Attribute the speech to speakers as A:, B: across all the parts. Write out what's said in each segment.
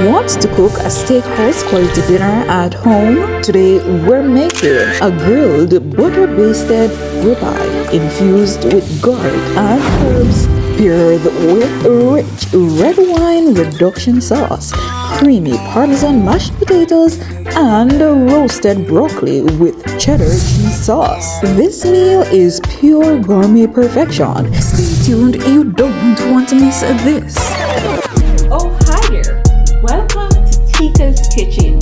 A: Want to cook a steakhouse quality dinner at home? Today we're making a grilled butter-basted ribeye infused with garlic and herbs, paired with rich red wine reduction sauce, creamy Parmesan mashed potatoes, and roasted broccoli with cheddar cheese sauce. This meal is pure gourmet perfection. Stay tuned, you don't want to miss this.
B: Oh, hi there. Welcome to Tika's Kitchen.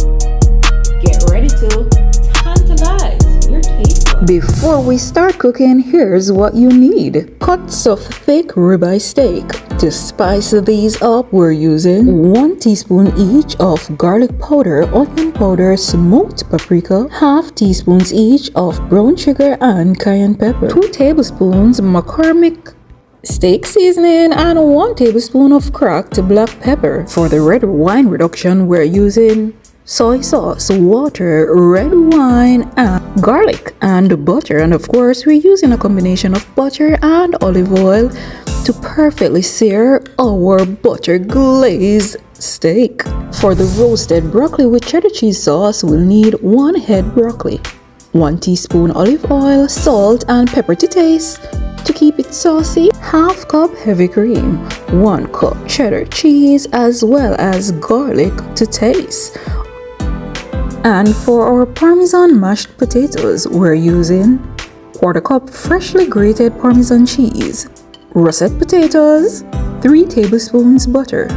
B: Get ready to tantalize your taste buds.
A: Before we start cooking, here's what you need. Cuts of thick ribeye steak. To spice these up, we're using 1 teaspoon each of garlic powder, onion powder, smoked paprika, half teaspoons each of brown sugar and cayenne pepper, 2 tablespoons McCormick steak seasoning, and 1 tablespoon of cracked black pepper. For the red wine reduction, we're using soy sauce, water, red wine, and garlic and butter. And of course, we're using a combination of butter and olive oil to perfectly sear our butter glazed steak. For the roasted broccoli with cheddar cheese sauce, we'll need 1 head broccoli, 1 teaspoon olive oil, salt and pepper to taste to keep it saucy, half cup heavy cream, 1 cup cheddar cheese, as well as garlic to taste. And for our Parmesan mashed potatoes, we're using 1/4 cup freshly grated Parmesan cheese, russet potatoes, 3 tablespoons butter,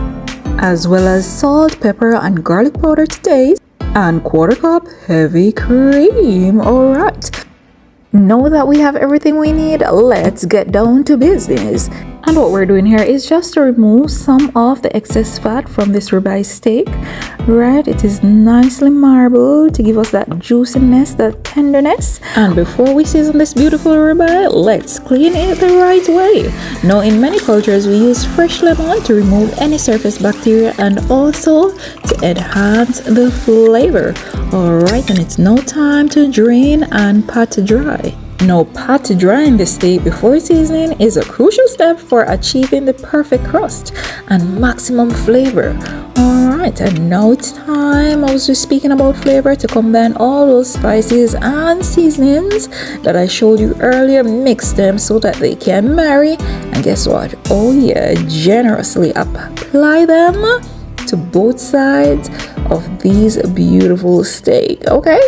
A: as well as salt, pepper, and garlic powder to taste, and 1/4 cup heavy cream. Alright, now that we have everything we need, let's get down to business. And what we're doing here is just to remove some of the excess fat from this ribeye steak. Right, it is nicely marbled to give us that juiciness, that tenderness. And before we season this beautiful ribeye, let's clean it the right way. Now, in many cultures, we use fresh lemon to remove any surface bacteria and also to enhance the flavor. Alright, and it's now time to drain and pat dry. Now, pat drying the steak before seasoning is a crucial step for achieving the perfect crust and maximum flavor. Alright, and now it's time, I was just speaking about flavor, to combine all those spices and seasonings that I showed you earlier. Mix them so that they can marry, and guess what? Oh yeah, generously apply them to both sides of these beautiful steak. Okay,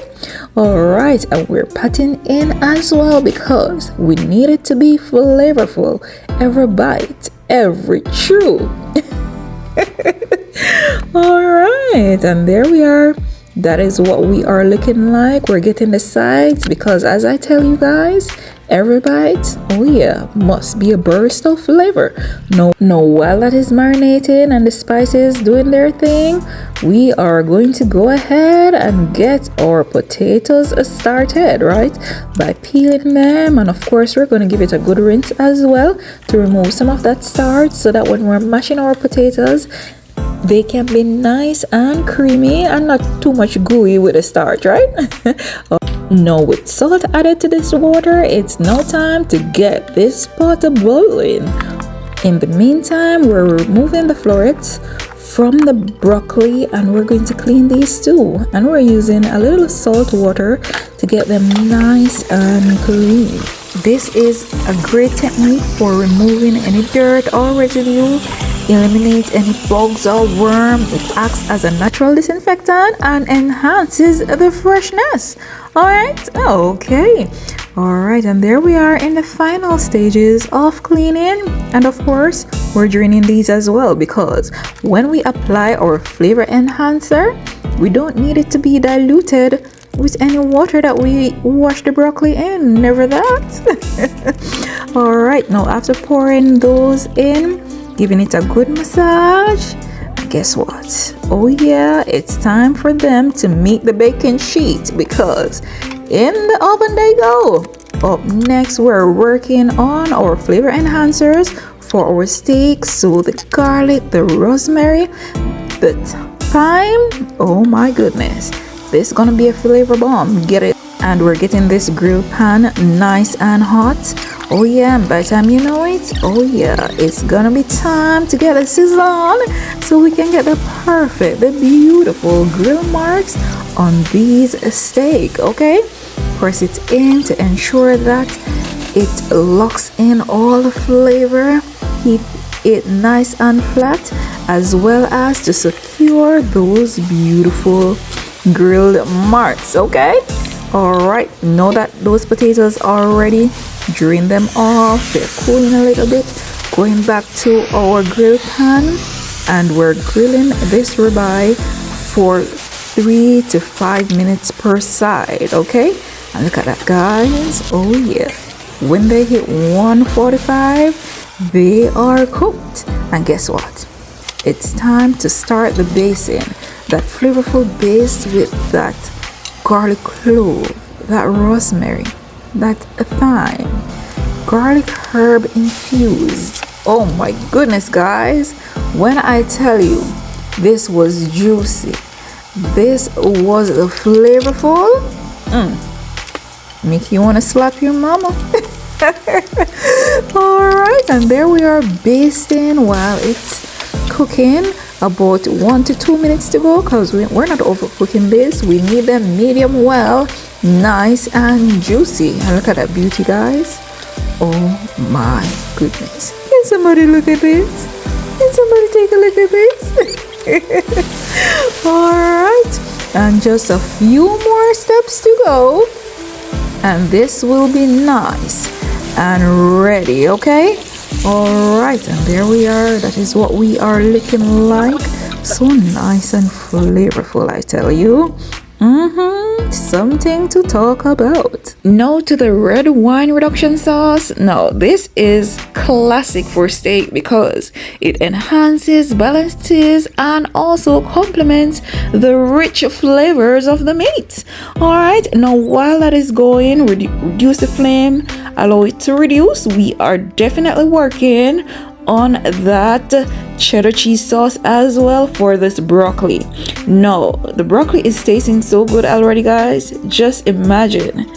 A: all right, and we're patting in as well because we need it to be flavorful, every bite, every chew. All right, and there we are. That is what we are looking like. We're getting the sides because, as I tell you guys, every bite, oh yeah, must be a burst of flavor. No, while that is marinating and the spices doing their thing, we are going to go ahead and get our potatoes started, right? By peeling them, and of course we're going to give it a good rinse as well to remove some of that starch so that when we're mashing our potatoes, they can be nice and creamy and not too much gooey with the starch, right? Now, with salt added to this water, it's now time to get this pot boiling. In the meantime, we're removing the florets from the broccoli and we're going to clean these too. And we're using a little salt water to get them nice and clean. This is a great technique for removing any dirt or residue, eliminate any bugs or worm. It acts as a natural disinfectant and enhances the freshness. Alright, okay. Alright, and there we are in the final stages of cleaning. And of course, we're draining these as well because when we apply our flavor enhancer, we don't need it to be diluted with any water that we wash the broccoli in. Never that. Alright, now after pouring those in, giving it a good massage, guess what? Oh yeah, it's time for them to meet the baking sheet because in the oven they go. Up next, we're working on our flavor enhancers for our steak. So the garlic, the rosemary, the thyme. Oh my goodness, this is gonna be a flavor bomb. Get it? And we're getting this grill pan nice and hot. Oh yeah, and by the time you know it, oh yeah, it's gonna be time to get a sizzle on so we can get the perfect, the beautiful grill marks on these steak, okay? Press it in to ensure that it locks in all the flavor. Keep it nice and flat, as well as to secure those beautiful grilled marks, okay? All right, know that those potatoes are ready. Drain them off, they're cooling a little bit. Going back to our grill pan, and we're grilling this ribeye for 3 to 5 minutes per side, okay? And look at that, guys. Oh yeah, when they hit 145, they are cooked. And guess what? It's time to start the basting. That flavorful base with that garlic clove, that rosemary, that thyme, garlic herb infused. Oh my goodness, guys, when I tell you this was juicy, this was flavorful, make you want to slap your mama. All right, and there we are basting while it's cooking. About 1 to 2 minutes to go, because we're not overcooking this. We need them medium well, nice and juicy. And look at that beauty, guys. Oh my goodness. Can somebody look at this? Can somebody take a look at this? All right, and just a few more steps to go, and this will be nice and ready, okay? All right, and there we are. That is what we are looking like. So nice and flavorful, I tell you. Something to talk about. No to the red wine reduction sauce. No, this is classic for steak because it enhances, balances, and also complements the rich flavors of the meat. All right, now while that is going, reduce the flame, allow it to reduce. We are definitely working on that cheddar cheese sauce as well for this broccoli. No, the broccoli is tasting so good already, guys. Just imagine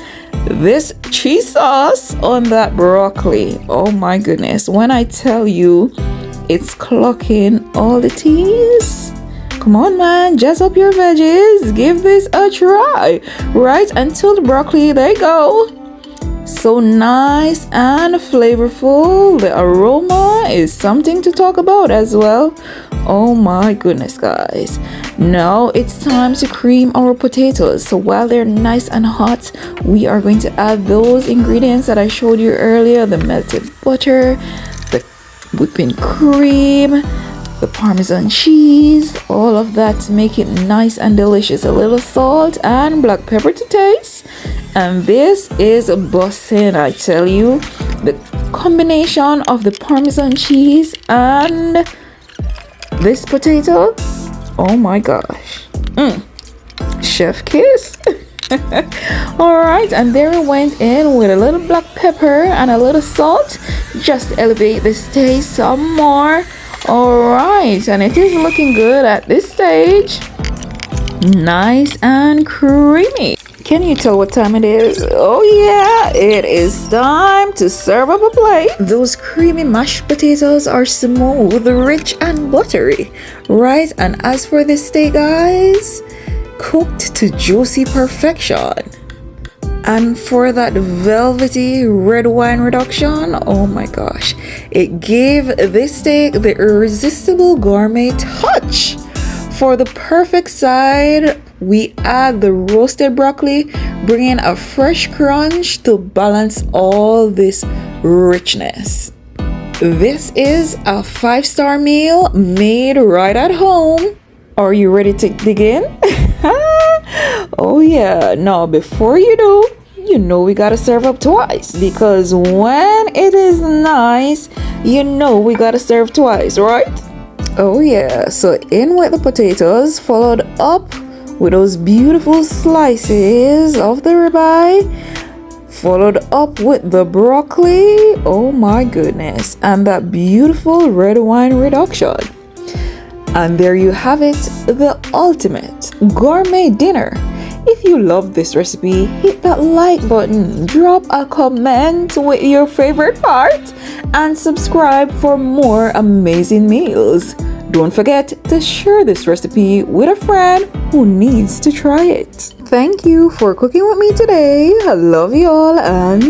A: this cheese sauce on that broccoli. Oh my goodness, when I tell you it's clocking all the T's. Come on, man, jazz up your veggies, give this a try. Right until the broccoli, there you go. So nice and flavorful. The aroma is something to talk about as well. Oh my goodness, guys. Now it's time to cream our potatoes. So while they're nice and hot, we are going to add those ingredients that I showed you earlier: the melted butter, the whipping cream, the Parmesan cheese, all of that to make it nice and delicious. A little salt and black pepper to taste. And this is bussin', I tell you. The combination of the Parmesan cheese and this potato, oh my gosh. Chef kiss. All right, and there we went in with a little black pepper and a little salt just to elevate this taste some more. All right, and it is looking good at this stage. Nice and creamy. Can you tell what time it is? Oh yeah, it is time to serve up a plate. Those creamy mashed potatoes are smooth, rich and buttery, right? And as for this steak, guys, cooked to juicy perfection. And for that velvety red wine reduction, oh my gosh, it gave this steak the irresistible gourmet touch. For the perfect side, we add the roasted broccoli, bringing a fresh crunch to balance all this richness. This is a 5-star meal made right at home. Are you ready to dig in? Oh yeah, now before you do, you know we gotta serve up twice, because when it is nice, you know we gotta serve twice, right? Oh yeah, so in with the potatoes, followed up with those beautiful slices of the ribeye, followed up with the broccoli, oh my goodness, and that beautiful red wine reduction. And there you have it, the ultimate gourmet dinner. If you love this recipe, hit that like button, drop a comment with your favorite part, and subscribe for more amazing meals. Don't forget to share this recipe with a friend who needs to try it. Thank you for cooking with me today. I love you all and